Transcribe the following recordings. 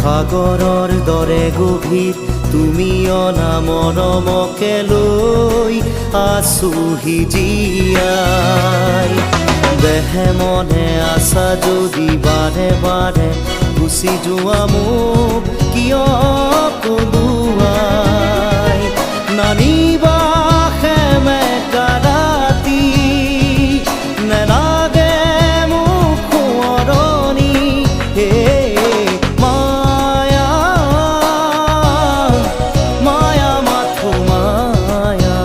সাগৰৰ দৰে গভীৰ তুমি অনা মৰমকে লৈ আছোহি জীয়াই দেহে মনে আছা যদি বাৰে বাৰে গুচি যোৱা মোক কিয় কলোৱাই নানিবা সেমেকা ৰাতি নেলাগে মোক সোঁৱৰণি হে মায়া মায়া মাথো মায়া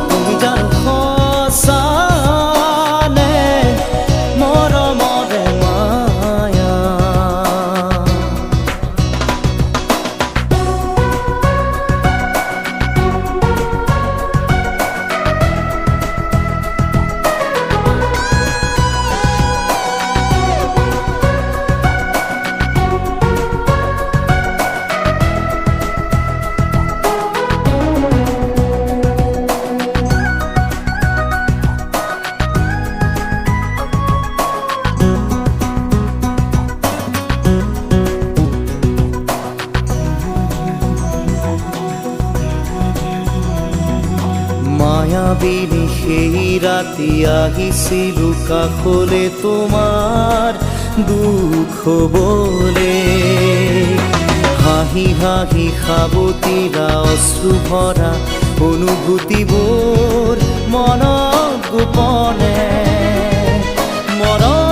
তুমি জানো সঁচা নে মৰমৰে মায়া মায়াবিনী সেই ৰাতি আহিছিলো কাষলে তোমাৰ দুখ হবলে হাঁহি হাঁহি সাবতিৰা অশ্ৰু ভৰা অনুভূতিবোৰ মনত গোপনে মনত